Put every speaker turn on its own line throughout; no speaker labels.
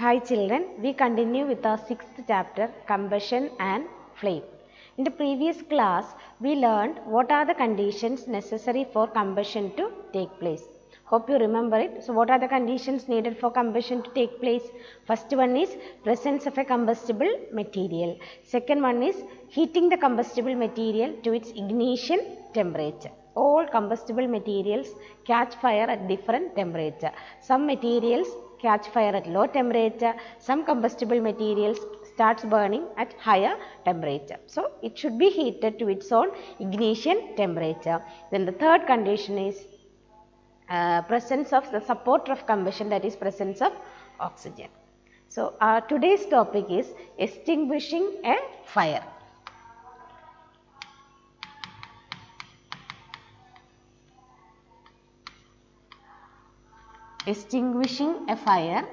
Hi children, we continue with our 6th chapter, Combustion and Flame. In the previous class, we learned what are the conditions necessary for combustion to take place. Hope you remember it. So, what are the conditions needed for combustion to take place? First one is presence of a combustible material. Second one is heating the combustible material to its ignition temperature. All combustible materials catch fire at different temperature. Some materials catch fire at low temperature, some combustible materials starts burning at higher temperature. So, it should be heated to its own ignition temperature. Then the third condition is presence of the supporter of combustion, that is presence of oxygen. So, today's topic is extinguishing a fire. Extinguishing a fire,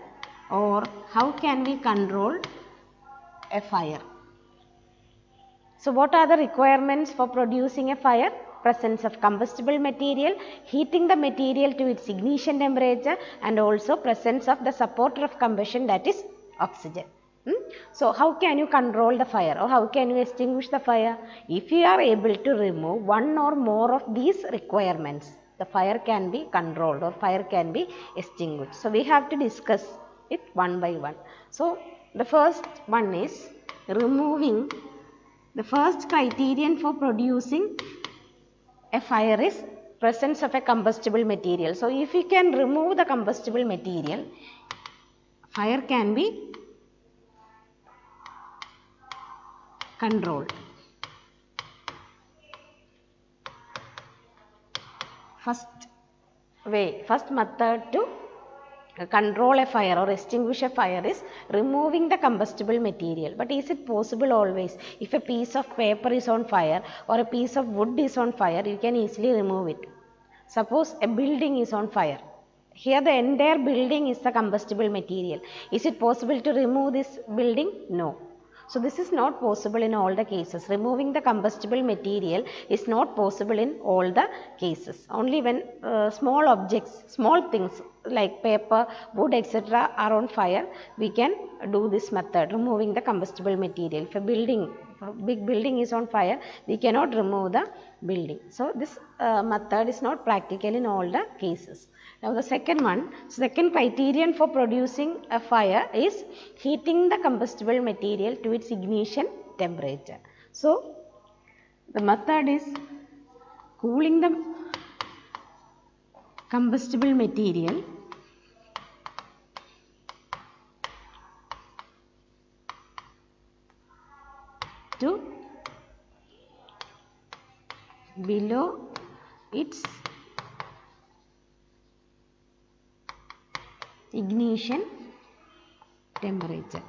or how can we control a fire? So, what are the requirements for producing a fire? Presence of combustible material, heating the material to its ignition temperature, and also presence of the supporter of combustion, that is oxygen. So, how can you control the fire, or how can you extinguish the fire? If you are able to remove one or more of these requirements, the fire can be controlled or fire can be extinguished. So, we have to discuss it one by one. So, the first one is removing. The first criterion for producing a fire is presence of a combustible material. So, if you can remove the combustible material, fire can be controlled. First method to control a fire or extinguish a fire is removing the combustible material. But is it possible always? If a piece of paper is on fire or a piece of wood is on fire, you can easily remove it. Suppose a building is on fire. Here the entire building is the combustible material. Is it possible to remove this building? No. So, this is not possible in all the cases. Removing the combustible material is not possible in all the cases. Only when small objects, small things like paper, wood, etc. are on fire, we can do this method, removing the combustible material. If a big building is on fire, we cannot remove the building. So, this method is not practical in all the cases. Now, the second criterion for producing a fire is heating the combustible material to its ignition temperature. So, the method is cooling the combustible material to below its ignition temperature.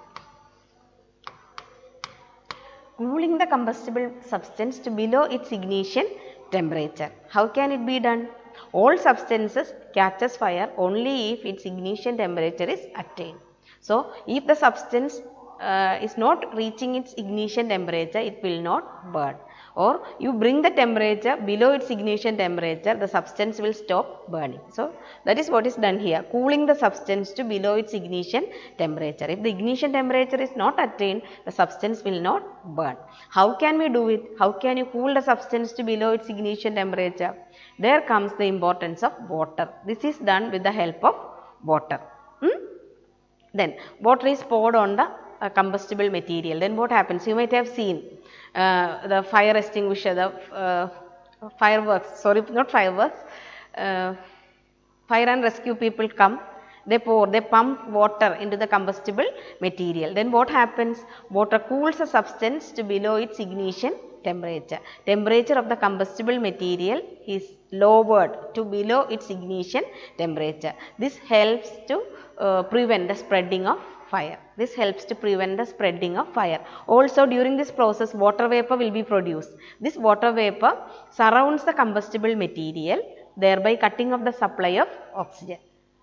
Cooling the combustible substance to below its ignition temperature. How can it be done? All substances catches fire only if its ignition temperature is attained. So, if the substance is not reaching its ignition temperature, it will not burn. Or you bring the temperature below its ignition temperature, the substance will stop burning. So, that is what is done here, cooling the substance to below its ignition temperature. If the ignition temperature is not attained, the substance will not burn. How can we do it? How can you cool the substance to below its ignition temperature? There comes the importance of water. This is done with the help of water. Then, water is poured on the combustible material. Then what happens? You might have seen the fire extinguisher, the fireworks, sorry, not fireworks, fire and rescue people come, they pump water into the combustible material. Then what happens? Water cools the substance to below its ignition temperature. Temperature of the combustible material is lowered to below its ignition temperature. This helps to prevent the spreading of fire. This helps to prevent the spreading of fire. Also, during this process, water vapor will be produced. This water vapor surrounds the combustible material, thereby cutting off the supply of oxygen.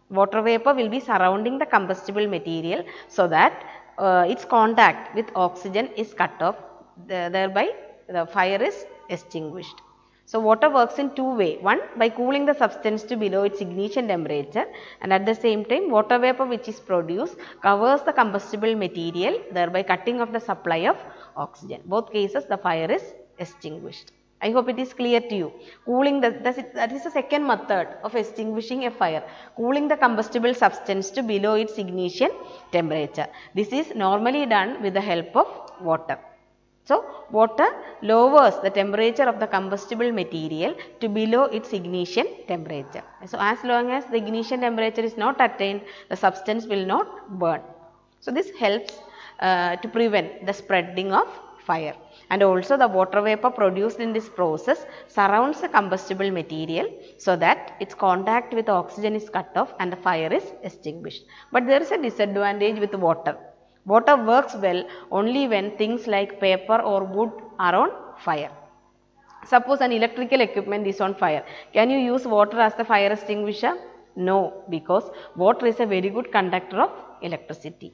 Water vapor will be surrounding the combustible material so that its contact with oxygen is cut off, thereby the fire is extinguished. So, water works in two ways. One, by cooling the substance to below its ignition temperature, and at the same time water vapor which is produced covers the combustible material, thereby cutting off the supply of oxygen. Both cases the fire is extinguished. I hope it is clear to you. Cooling that is the second method of extinguishing a fire. Cooling the combustible substance to below its ignition temperature. This is normally done with the help of water. So, water lowers the temperature of the combustible material to below its ignition temperature. So, as long as the ignition temperature is not attained, the substance will not burn. So, this helps to prevent the spreading of fire. And also the water vapor produced in this process surrounds the combustible material so that its contact with oxygen is cut off and the fire is extinguished. But there is a disadvantage with water. Water works well only when things like paper or wood are on fire. Suppose an electrical equipment is on fire. Can you use water as the fire extinguisher? No, because water is a very good conductor of electricity.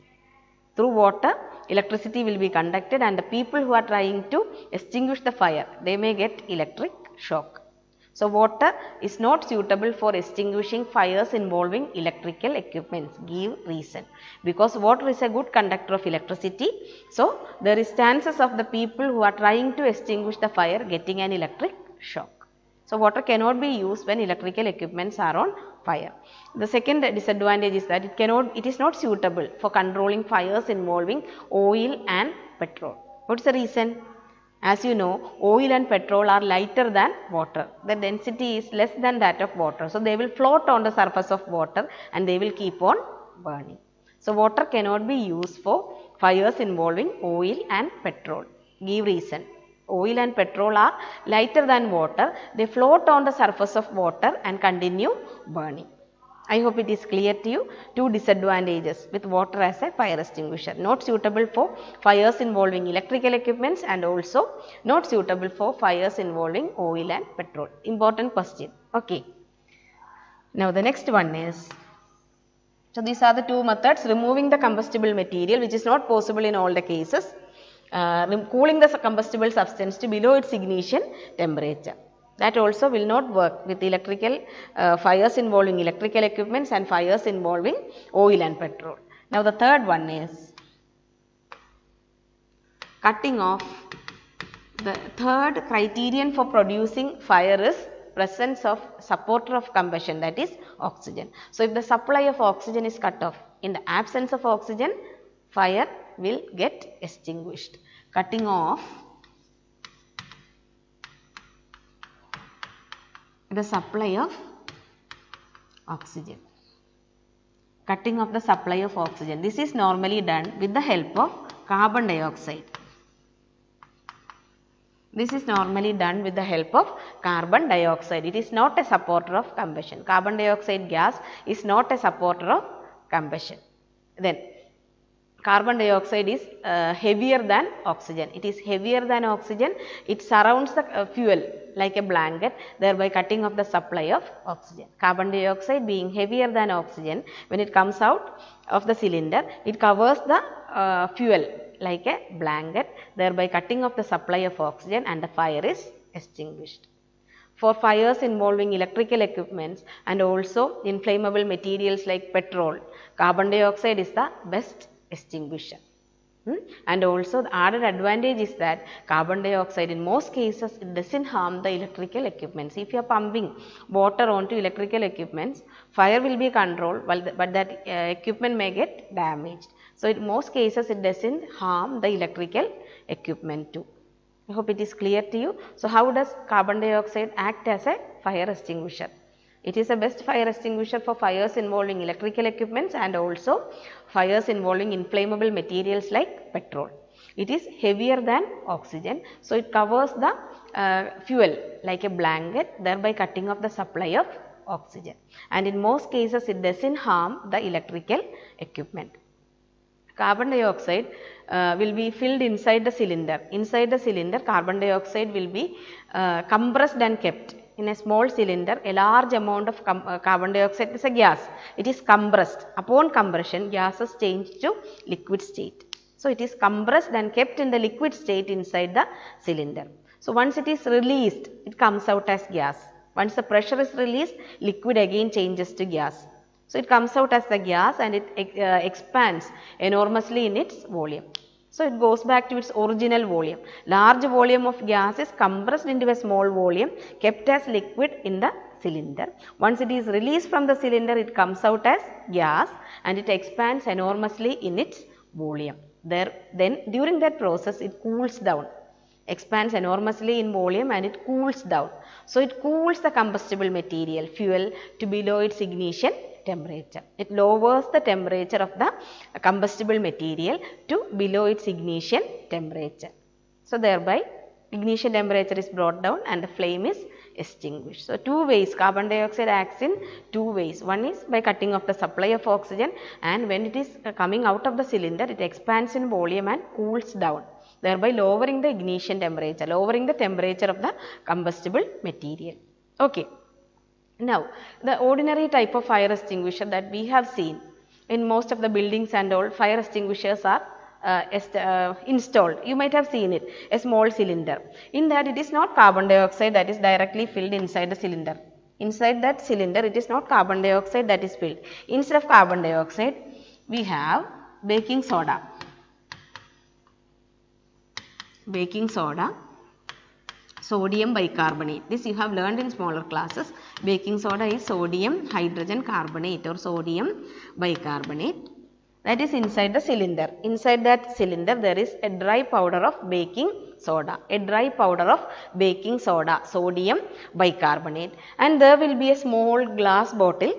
Through water, electricity will be conducted and the people who are trying to extinguish the fire, they may get electric shock. So, water is not suitable for extinguishing fires involving electrical equipments. Give reason. Because water is a good conductor of electricity. So, there is chances of the people who are trying to extinguish the fire getting an electric shock. So, water cannot be used when electrical equipments are on fire. The second disadvantage is that it is not suitable for controlling fires involving oil and petrol. What is the reason? As you know, oil and petrol are lighter than water. The density is less than that of water. So, they will float on the surface of water and they will keep on burning. So, water cannot be used for fires involving oil and petrol. Give reason. Oil and petrol are lighter than water. They float on the surface of water and continue burning. I hope it is clear to you. Two disadvantages with water as a fire extinguisher. Not suitable for fires involving electrical equipments and also not suitable for fires involving oil and petrol. Important question. Okay. Now the next one is, so these are the two methods: removing the combustible material, which is not possible in all the cases. Cooling the combustible substance to below its ignition temperature. That also will not work with electrical fires involving electrical equipments and fires involving oil and petrol. Now the third one is cutting off. The third criterion for producing fire is presence of supporter of combustion, that is oxygen. So if the supply of oxygen is cut off, in the absence of oxygen, fire will get extinguished. Cutting off the supply of oxygen. Cutting off the supply of oxygen. This is normally done with the help of carbon dioxide. This is normally done with the help of carbon dioxide. It is not a supporter of combustion. Carbon dioxide gas is not a supporter of combustion. Then carbon dioxide is heavier than oxygen. It is heavier than oxygen. It surrounds the fuel like a blanket, thereby cutting off the supply of oxygen. Carbon dioxide being heavier than oxygen, when it comes out of the cylinder, it covers the fuel like a blanket, thereby cutting off the supply of oxygen and the fire is extinguished. For fires involving electrical equipments and also inflammable materials like petrol, carbon dioxide is the best extinguisher. And also the added advantage is that carbon dioxide in most cases it doesn't harm the electrical equipments. If you are pumping water onto electrical equipments, fire will be controlled, but that equipment may get damaged. So in most cases it doesn't harm the electrical equipment too. I hope it is clear to you. So how does carbon dioxide act as a fire extinguisher? It is the best fire extinguisher for fires involving electrical equipments and also fires involving inflammable materials like petrol. It is heavier than oxygen, so it covers the fuel like a blanket, thereby cutting off the supply of oxygen. And in most cases it doesn't harm the electrical equipment. Carbon dioxide will be filled inside the cylinder. Inside the cylinder, carbon dioxide will be compressed and kept. In a small cylinder, a large amount of carbon dioxide is a gas. It is compressed. Upon compression, gases change to liquid state. So it is compressed and kept in the liquid state inside the cylinder. So once it is released, it comes out as gas. Once the pressure is released, liquid again changes to gas. So it comes out as the gas and it expands enormously in its volume. So it goes back to its original volume. Large volume of gas is compressed into a small volume, kept as liquid in the cylinder. Once it is released from the cylinder, it comes out as gas and it expands enormously in its volume. Then during that process, it cools down, expands enormously in volume and it cools down. So it cools the combustible material, fuel, to below its ignition temperature. It lowers the temperature of the combustible material to below its ignition temperature. So thereby ignition temperature is brought down and the flame is extinguished. So two ways, carbon dioxide acts in two ways. One is by cutting off the supply of oxygen, and when it is coming out of the cylinder, it expands in volume and cools down, thereby lowering the ignition temperature, lowering the temperature of the combustible material. Okay. Now, the ordinary type of fire extinguisher that we have seen in most of the buildings and all, fire extinguishers are installed. You might have seen it, a small cylinder. In that, it is not carbon dioxide that is directly filled inside the cylinder. Inside that cylinder, it is not carbon dioxide that is filled. Instead of carbon dioxide, we have baking soda. Baking soda, sodium bicarbonate. This you have learned in smaller classes. Baking soda is sodium hydrogen carbonate or sodium bicarbonate. That is inside the cylinder. Inside that cylinder, there is a dry powder of baking soda. A dry powder of baking soda, sodium bicarbonate. And there will be a small glass bottle.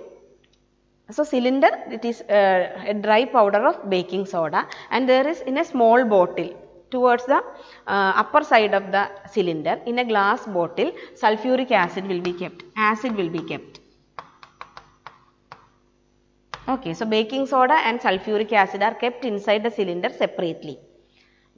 So cylinder, it is a dry powder of baking soda, and there is in a small bottle towards the upper side of the cylinder, in a glass bottle, sulfuric acid will be kept. Acid will be kept. Okay, so baking soda and sulfuric acid are kept inside the cylinder separately.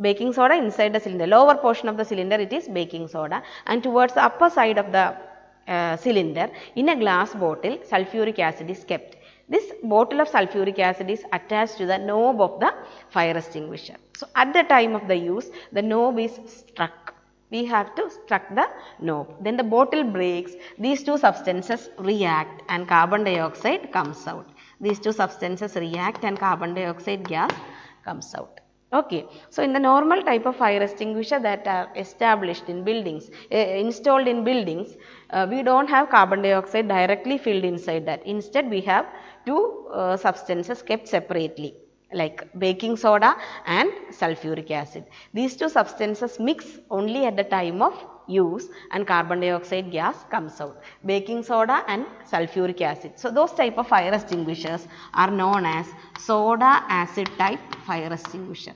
Baking soda inside the cylinder, lower portion of the cylinder, it is baking soda, and towards the upper side of the cylinder, in a glass bottle, sulfuric acid is kept. This bottle of sulfuric acid is attached to the knob of the fire extinguisher. So at the time of the use, the knob is struck. We have to struck the knob. Then the bottle breaks. These two substances react and carbon dioxide comes out. These two substances react and carbon dioxide gas comes out. Okay. So in the normal type of fire extinguisher that are established in buildings, installed in buildings, we don't have carbon dioxide directly filled inside that. Instead, we have two substances kept separately, like baking soda and sulfuric acid. These two substances mix only at the time of use and carbon dioxide gas comes out. Baking soda and sulfuric acid. So those type of fire extinguishers are known as soda acid type fire extinguisher.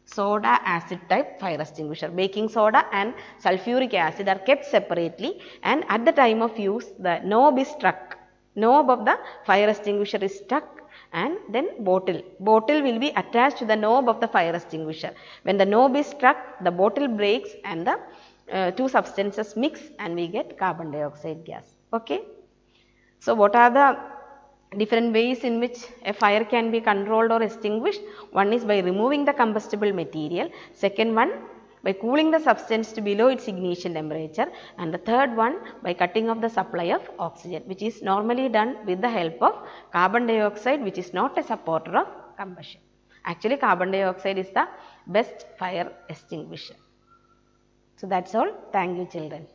Soda acid type fire extinguisher. Baking soda and sulfuric acid are kept separately, and at the time of use the knob is struck. Knob of the fire extinguisher is struck, and then bottle will be attached to the knob of the fire extinguisher. When the knob is struck, the bottle breaks and the two substances mix and we get carbon dioxide gas. Okay. So what are the different ways in which a fire can be controlled or extinguished? One is by removing the combustible material. Second one, by cooling the substance to below its ignition temperature, and the third one by cutting off the supply of oxygen, which is normally done with the help of carbon dioxide, which is not a supporter of combustion. Actually, carbon dioxide is the best fire extinguisher. So that's all. Thank you, children.